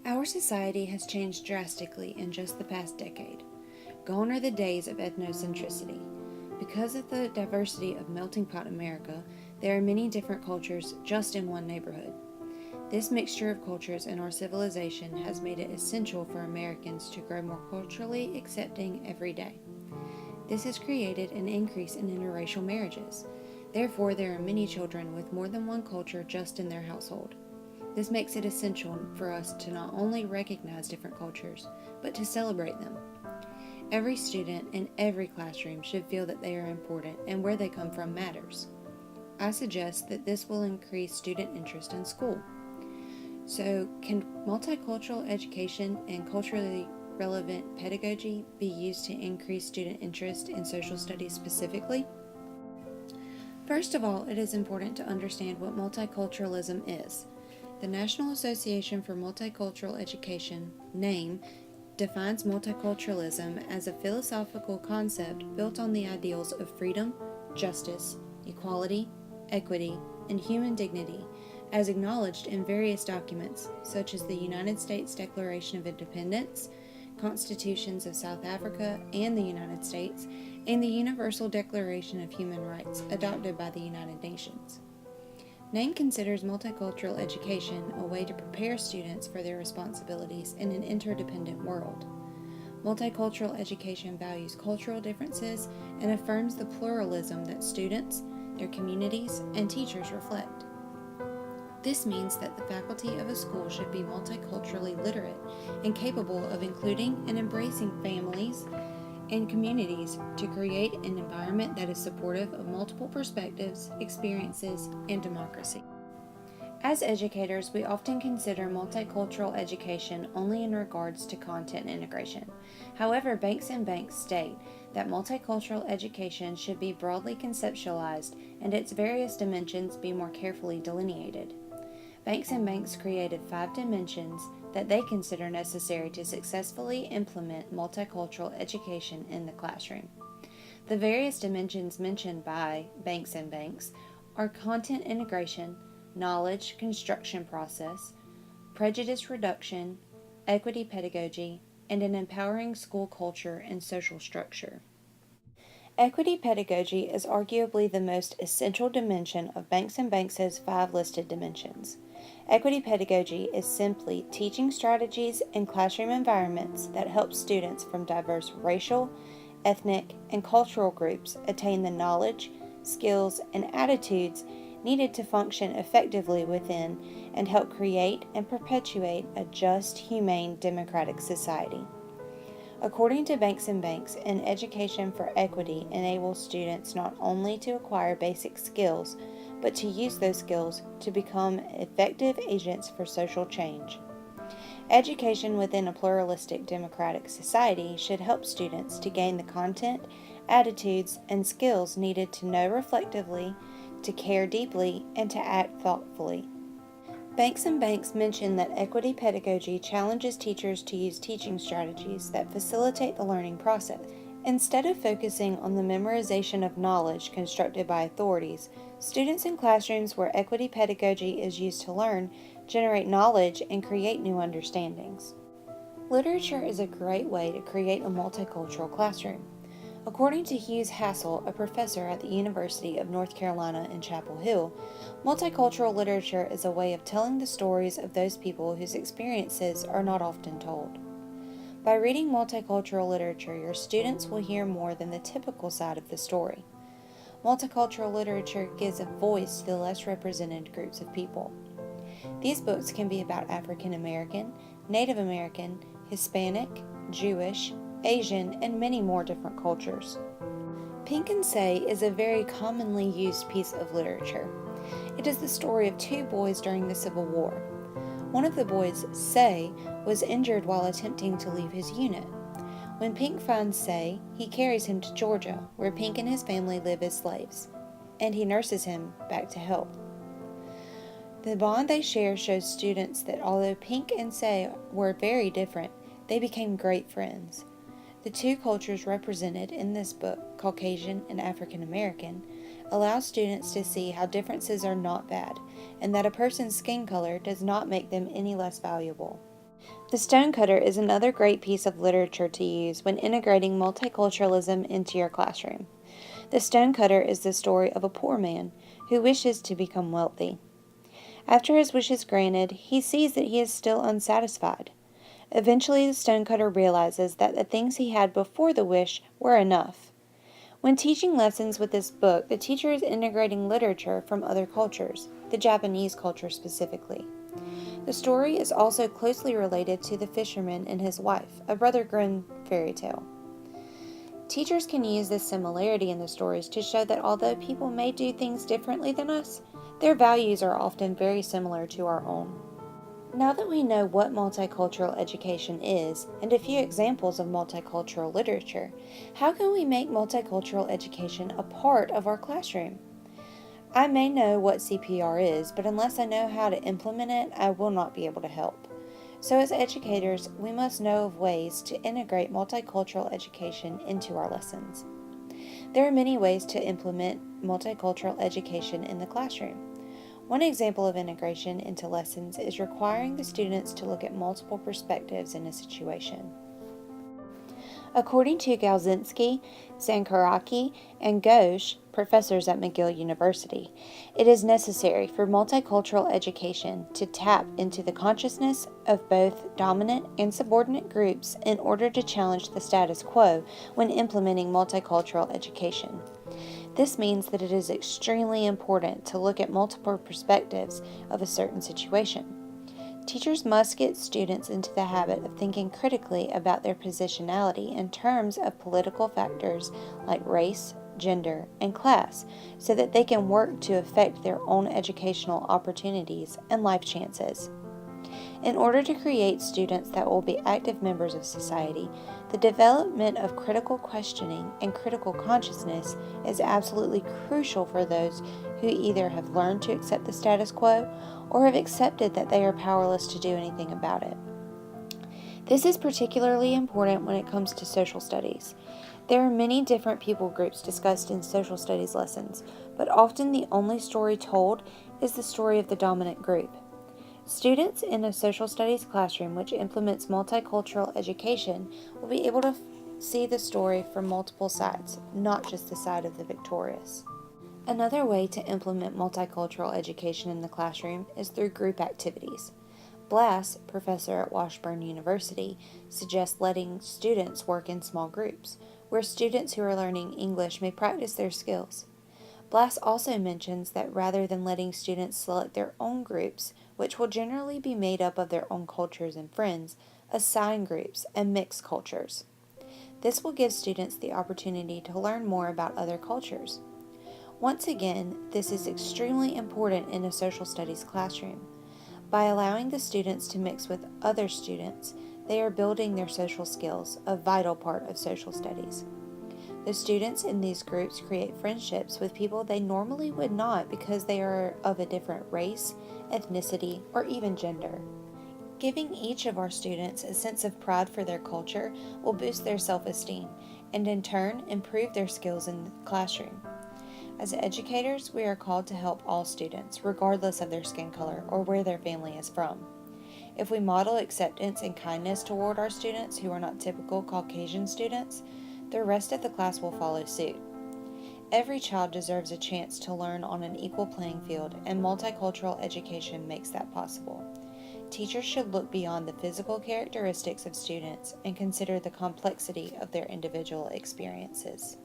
Our society has changed drastically in just the past decade. Gone are the days of ethnocentricity. Because of the diversity of melting pot America, there are many different cultures just in one neighborhood. This mixture of cultures in our civilization has made it essential for Americans to grow more culturally accepting every day. This has created an increase in interracial marriages. Therefore, there are many children with more than one culture just in their household. This makes it essential for us to not only recognize different cultures, but to celebrate them. Every student in every classroom should feel that they are important and where they come from matters. I suggest that this will increase student interest in school. So, can multicultural education and culturally relevant pedagogy be used to increase student interest in social studies specifically? First of all, it is important to understand what multiculturalism is. The National Association for Multicultural Education, NAME, defines multiculturalism as a philosophical concept built on the ideals of freedom, justice, equality, equity, and human dignity, as acknowledged in various documents such as the United States Declaration of Independence, Constitutions of South Africa and the United States, and the Universal Declaration of Human Rights adopted by the United Nations. NAME considers multicultural education a way to prepare students for their responsibilities in an interdependent world. Multicultural education values cultural differences and affirms the pluralism that students, their communities, and teachers reflect. This means that the faculty of a school should be multiculturally literate and capable of including and embracing families and communities to create an environment that is supportive of multiple perspectives, experiences, and democracy. As educators, we often consider multicultural education only in regards to content integration. However, Banks and Banks state that multicultural education should be broadly conceptualized and its various dimensions be more carefully delineated. Banks and Banks created 5 dimensions that they consider necessary to successfully implement multicultural education in the classroom. The various dimensions mentioned by Banks and Banks are content integration, knowledge construction process, prejudice reduction, equity pedagogy, and an empowering school culture and social structure. Equity pedagogy is arguably the most essential dimension of Banks and Banks' 5 listed dimensions. Equity pedagogy is simply teaching strategies in classroom environments that help students from diverse racial, ethnic, and cultural groups attain the knowledge, skills, and attitudes needed to function effectively within and help create and perpetuate a just, humane, democratic society. According to Banks and Banks, an education for equity enables students not only to acquire basic skills, but to use those skills to become effective agents for social change. Education within a pluralistic democratic society should help students to gain the content, attitudes, and skills needed to know reflectively, to care deeply, and to act thoughtfully. Banks and Banks mention that equity pedagogy challenges teachers to use teaching strategies that facilitate the learning process. Instead of focusing on the memorization of knowledge constructed by authorities, students in classrooms where equity pedagogy is used to learn generate knowledge and create new understandings. Literature is a great way to create a multicultural classroom. According to Hughes Hassel, a professor at the University of North Carolina in Chapel Hill, multicultural literature is a way of telling the stories of those people whose experiences are not often told. By reading multicultural literature, your students will hear more than the typical side of the story. Multicultural literature gives a voice to the less represented groups of people. These books can be about African American, Native American, Hispanic, Jewish, Asian, and many more different cultures. Pink and Say is a very commonly used piece of literature. It is the story of 2 boys during the Civil War. One of the boys, Say, was injured while attempting to leave his unit. When Pink finds Say, he carries him to Georgia, where Pink and his family live as slaves, and he nurses him back to health. The bond they share shows students that although Pink and Say were very different, they became great friends. The 2 cultures represented in this book, Caucasian and African American, allow students to see how differences are not bad, and that a person's skin color does not make them any less valuable. The Stonecutter is another great piece of literature to use when integrating multiculturalism into your classroom. The Stonecutter is the story of a poor man who wishes to become wealthy. After his wish is granted, he sees that he is still unsatisfied. Eventually, the stonecutter realizes that the things he had before the wish were enough. When teaching lessons with this book, the teacher is integrating literature from other cultures, the Japanese culture specifically. The story is also closely related to The Fisherman and His Wife, a Brother Grimm fairy tale. Teachers can use this similarity in the stories to show that although people may do things differently than us, their values are often very similar to our own. Now that we know what multicultural education is and a few examples of multicultural literature, how can we make multicultural education a part of our classroom? I may know what CPR is, but unless I know how to implement it, I will not be able to help. So as educators, we must know of ways to integrate multicultural education into our lessons. There are many ways to implement multicultural education in the classroom. One example of integration into lessons is requiring the students to look at multiple perspectives in a situation. According to Galzinski, Sankaraki, and Ghosh, professors at McGill University, it is necessary for multicultural education to tap into the consciousness of both dominant and subordinate groups in order to challenge the status quo when implementing multicultural education. This means that it is extremely important to look at multiple perspectives of a certain situation. Teachers must get students into the habit of thinking critically about their positionality in terms of political factors like race, gender, and class so that they can work to affect their own educational opportunities and life chances. In order to create students that will be active members of society, the development of critical questioning and critical consciousness is absolutely crucial for those who either have learned to accept the status quo or have accepted that they are powerless to do anything about it. This is particularly important when it comes to social studies. There are many different people groups discussed in social studies lessons, but often the only story told is the story of the dominant group. Students in a social studies classroom which implements multicultural education will be able to see the story from multiple sides, not just the side of the victorious. Another way to implement multicultural education in the classroom is through group activities. Blass, professor at Washburn University, suggests letting students work in small groups, where students who are learning English may practice their skills. Blass also mentions that rather than letting students select their own groups, which will generally be made up of their own cultures and friends, assign groups and mix cultures. This will give students the opportunity to learn more about other cultures. Once again, this is extremely important in a social studies classroom. By allowing the students to mix with other students, they are building their social skills, a vital part of social studies. The students in these groups create friendships with people they normally would not because they are of a different race, ethnicity, or even gender. Giving each of our students a sense of pride for their culture will boost their self-esteem and in turn improve their skills in the classroom. As educators, we are called to help all students, regardless of their skin color or where their family is from. If we model acceptance and kindness toward our students who are not typical Caucasian students, the rest of the class will follow suit. Every child deserves a chance to learn on an equal playing field, and multicultural education makes that possible. Teachers should look beyond the physical characteristics of students and consider the complexity of their individual experiences.